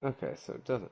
Okay, so it doesn't.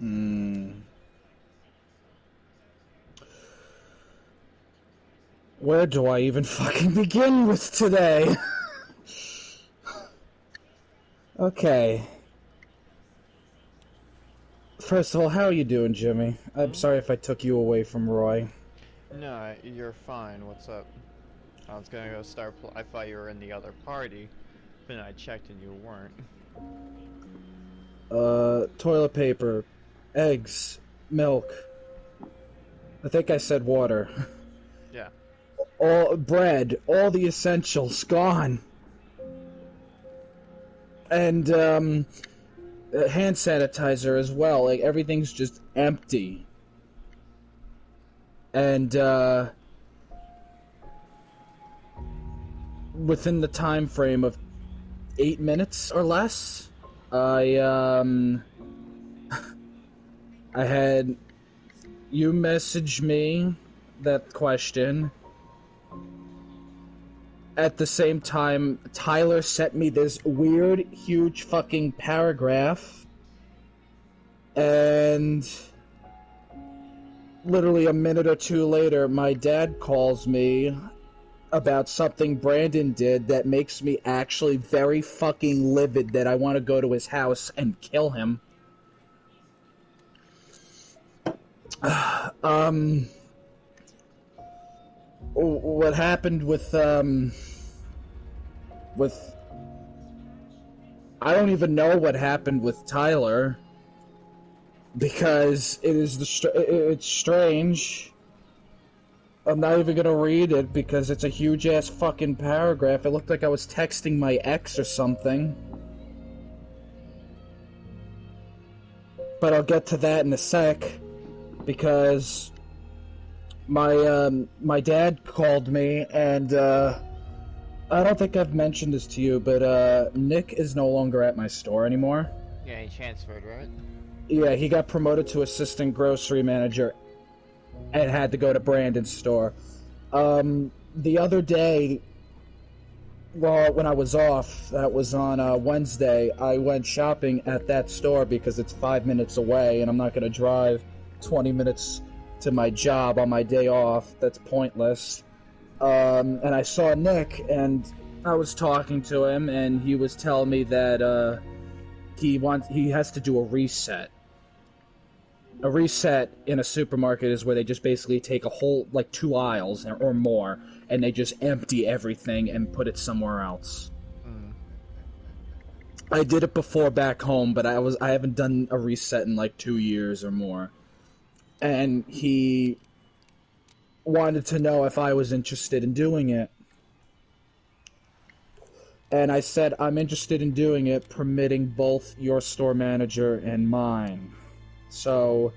Hmm. Where do I even fucking begin with today? Okay. First of all, how are you doing, Jimmy? I'm Hmm? sorry if I took you away from Roy. No, you're fine. What's up? I was gonna go start. I thought you were in the other party, but then I checked and you weren't. Toilet paper, eggs, milk. I think I said water. Yeah. All bread, all the essentials gone. And hand sanitizer as well. Like, everything's just empty. And, within the time frame of 8 minutes or less, I had you message me that question. At the same time, Tyler sent me this weird, huge fucking paragraph. And literally a minute or two later, my dad calls me about something Brandon did that makes me actually very fucking livid that I want to go to his house and kill him. What happened with I don't even know what happened with Tyler, because it's strange. I'm not even gonna read it because it's a huge-ass fucking paragraph. It looked like I was texting my ex or something. But I'll get to that in a sec, because my dad called me, and I don't think I've mentioned this to you, but Nick is no longer at my store anymore. Yeah, he transferred, right? Yeah, he got promoted to assistant grocery manager and had to go to Brandon's store. The other day, well, when I was off, that was on Wednesday, I went shopping at that store because it's 5 minutes away, and I'm not going to drive 20 minutes to my job on my day off. That's pointless. And I saw Nick, and I was talking to him, and he was telling me that he has to do a reset. A reset in a supermarket is where they just basically take a whole, like, 2 aisles or more, and they just empty everything and put it somewhere else. I did it before back home, but I haven't done a reset in like 2 years or more. And he wanted to know if I was interested in doing it. And I said, I'm interested in doing it, permitting both your store manager and mine. So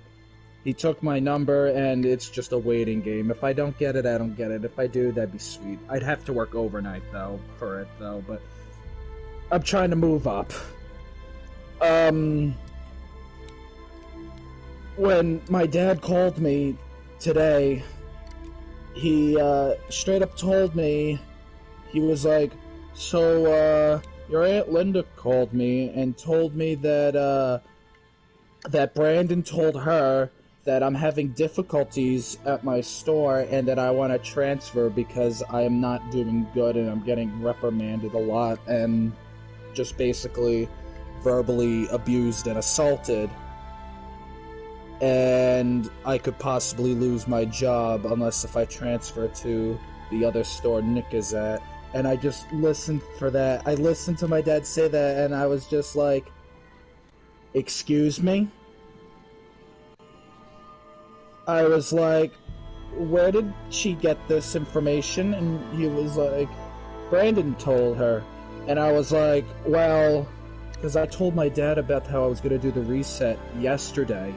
he took my number, and it's just a waiting game. If I don't get it, I don't get it. If I do, that'd be sweet. I'd have to work overnight, though, for it, though, but I'm trying to move up. When my dad called me today, he straight up told me, he was like, so, your Aunt Linda called me and told me that, that Brandon told her that I'm having difficulties at my store and that I want to transfer because I am not doing good and I'm getting reprimanded a lot and just basically verbally abused and assaulted. And I could possibly lose my job unless if I transfer to the other store Nick is at. And I just listened for that. I listened to my dad say that, and I was just like, excuse me? I was like, where did she get this information? And he was like, Brandon told her. And I was like, well, because I told my dad about how I was going to do the reset yesterday.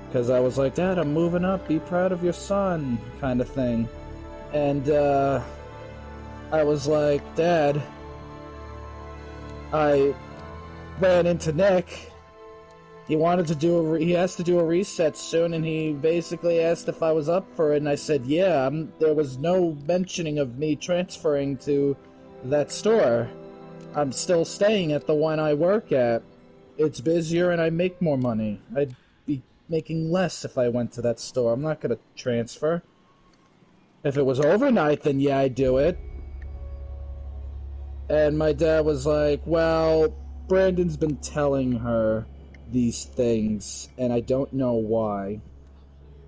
Because I was like, Dad, I'm moving up, be proud of your son, kind of thing. And, I was like, Dad, I ran into Nick. He wanted to do he has to do a reset soon, and he basically asked if I was up for it, and I said, yeah. There was no mentioning of me transferring to that store. I'm still staying at the one I work at. It's busier, and I make more money. I'd be making less if I went to that store. I'm not gonna transfer. If it was overnight, then yeah, I'd do it. And my dad was like, well, Brandon's been telling her these things, and I don't know why.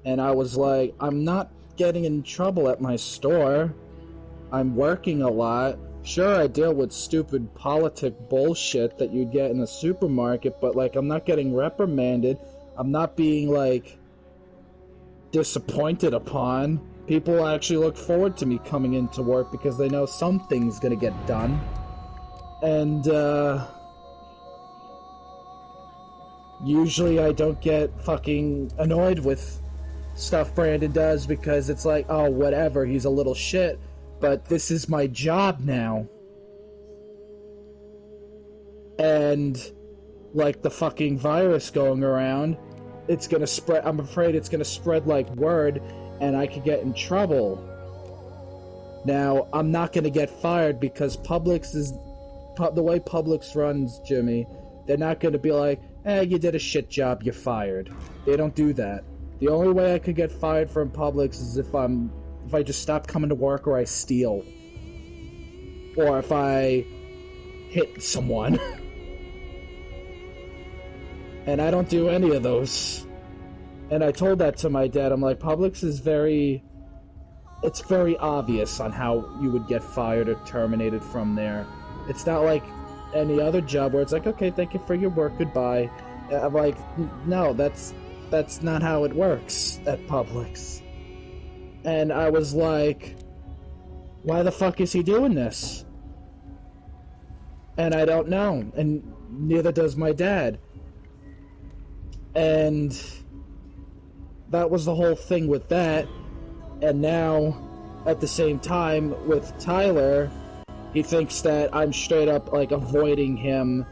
And I was like, I'm not getting in trouble at my store. I'm working a lot. Sure, I deal with stupid politic bullshit that you'd get in a supermarket, but, like, I'm not getting reprimanded. I'm not being, like, disappointed upon. People actually look forward to me coming into work because they know something's gonna get done. And, usually I don't get fucking annoyed with stuff Brandon does because it's like, oh, whatever, he's a little shit, but this is my job now. And, like, the fucking virus going around, it's gonna spread, I'm afraid it's gonna spread like word, and I could get in trouble. Now, I'm not gonna get fired because Publix is, the way Publix runs, Jimmy, they're not gonna be like, you did a shit job, you're fired. They don't do that. The only way I could get fired from Publix is if I just stop coming to work or I steal. Or if I hit someone. And I don't do any of those. And I told that to my dad. I'm like, Publix is it's very obvious on how you would get fired or terminated from there. It's not like any other job where it's like, okay, thank you for your work, goodbye. I'm like, no, that's not how it works at Publix. And I was like, why the fuck is he doing this? And I don't know, and neither does my dad. And that was the whole thing with that. And now, at the same time, with Tyler, he thinks that I'm straight up, like, avoiding him.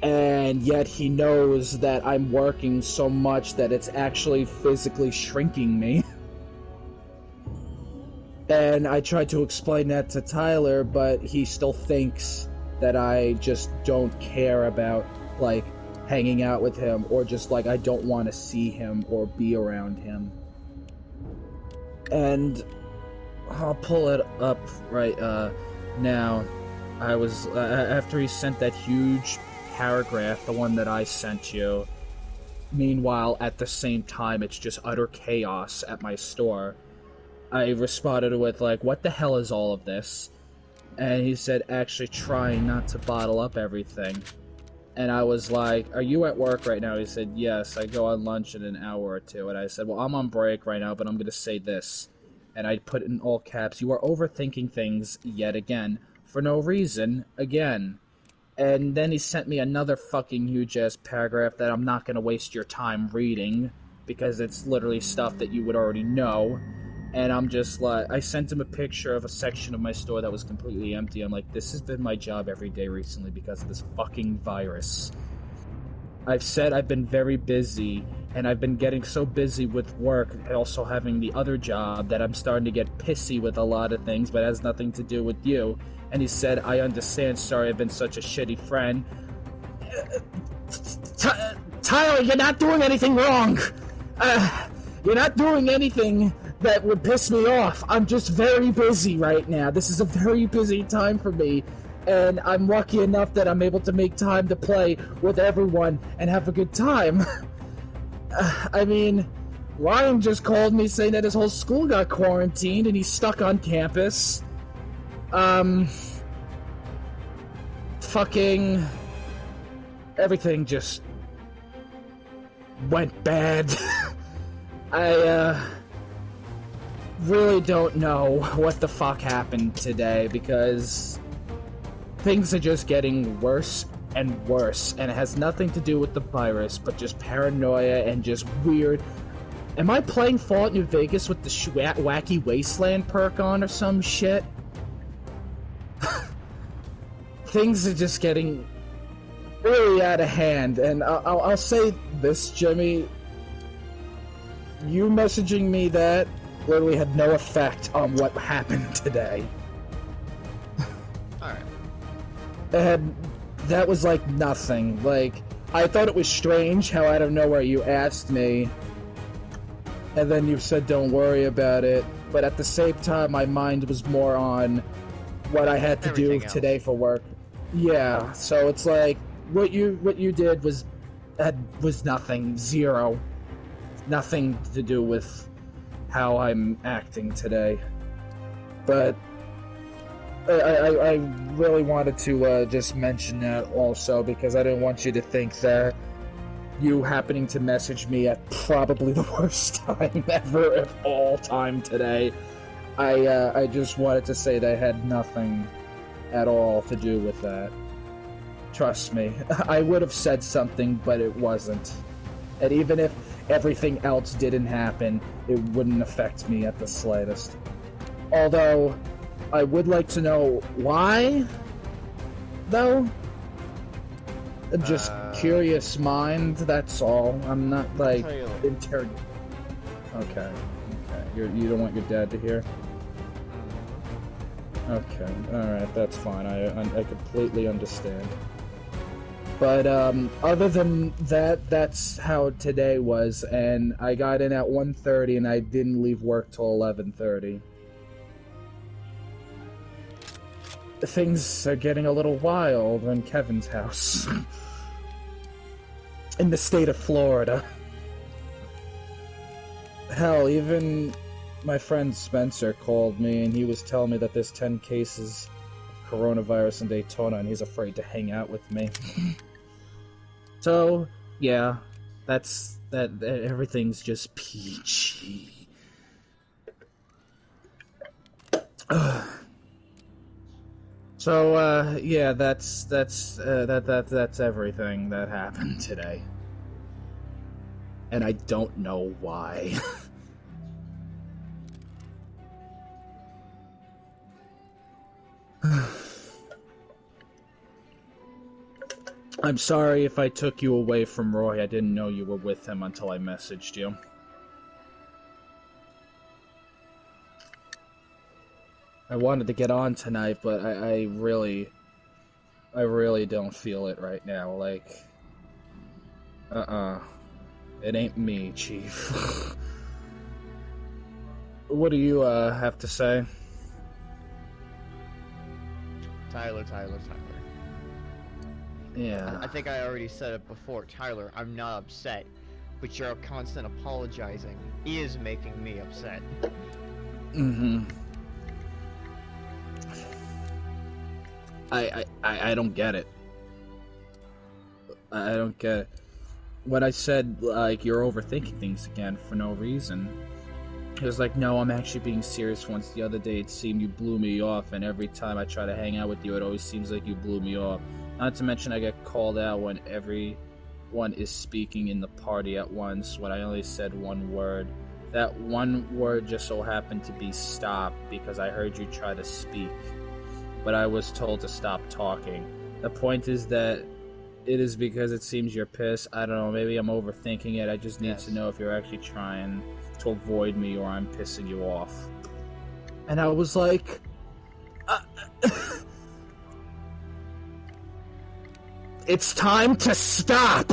And yet he knows that I'm working so much that it's actually physically shrinking me. And I tried to explain that to Tyler, but he still thinks that I just don't care about, like, hanging out with him, or just, like, I don't want to see him or be around him. And I'll pull it up right now. I was, after he sent that huge paragraph, the one that I sent you, meanwhile, at the same time, it's just utter chaos at my store. I responded with, like, what the hell is all of this? And he said, actually trying not to bottle up everything. And I was like, are you at work right now? He said, yes, I go on lunch in an hour or two. And I said, well, I'm on break right now, but I'm going to say this. And I put in all caps, you are overthinking things yet again. For no reason, again. And then he sent me another fucking huge-ass paragraph that I'm not going to waste your time reading, because it's literally stuff that you would already know. And I'm just like, I sent him a picture of a section of my store that was completely empty. I'm like, this has been my job every day recently because of this fucking virus. I've said I've been very busy, and I've been getting so busy with work, also having the other job, that I'm starting to get pissy with a lot of things, but it has nothing to do with you. And he said, I understand, sorry I've been such a shitty friend. Tyler, you're not doing anything wrong. You're not doing anything that would piss me off. I'm just very busy right now. This is a very busy time for me. And I'm lucky enough that I'm able to make time to play with everyone and have a good time. I mean, Ryan just called me saying that his whole school got quarantined and he's stuck on campus. Fucking everything just went bad. I really don't know what the fuck happened today, because things are just getting worse and worse, and it has nothing to do with the virus, but just paranoia and just weird. Am I playing Fallout New Vegas with the Wacky Wasteland perk on or some shit? Things are just getting really out of hand, and I'll say this, Jimmy. You messaging me that literally had no effect on what happened today. Alright. And that was like nothing. Like, I thought it was strange how out of nowhere you asked me, and then you said don't worry about it, but at the same time my mind was more on what I had to do today for work. Yeah, so it's like, what you did was nothing, zero. Nothing to do with how I'm acting today. But I really wanted to just mention that also, because I didn't want you to think that you happening to message me at probably the worst time ever of all time today. I just wanted to say that I had nothing at all to do with that. Trust me. I would have said something, but it wasn't. And even if everything else didn't happen, it wouldn't affect me at the slightest. Although, I would like to know why, though? Just curious mind, that's all. I'm not, like, Okay. You don't want your dad to hear? Okay, alright, that's fine. I completely understand. But, other than that, that's how today was, and I got in at 1:30 and I didn't leave work till 11:30. Things are getting a little wild in Kevin's house. In the state of Florida. Hell, even my friend Spencer called me and he was telling me that there's 10 cases of coronavirus in Daytona and he's afraid to hang out with me. So, yeah, everything's just peachy. So, yeah, that's everything that happened today. And I don't know why. I'm sorry if I took you away from Roy. I didn't know you were with him until I messaged you. I wanted to get on tonight, but I really don't feel it right now. Like, it ain't me, Chief. What do you, have to say? Tyler. Yeah. I think I already said it before, Tyler, I'm not upset, but your constant apologizing is making me upset. Mm-hmm. I don't get it. I don't get it. When I said, like, you're overthinking things again for no reason, he was like, no, I'm actually being serious. Once the other day it seemed you blew me off, and every time I try to hang out with you, it always seems like you blew me off. Not to mention I get called out when everyone is speaking in the party at once, when I only said one word. That one word just so happened to be stop, because I heard you try to speak, but I was told to stop talking. The point is that it is because it seems you're pissed. I don't know, maybe I'm overthinking it. I just need to know if you're actually trying to avoid me or I'm pissing you off. And I was like... It's time to stop!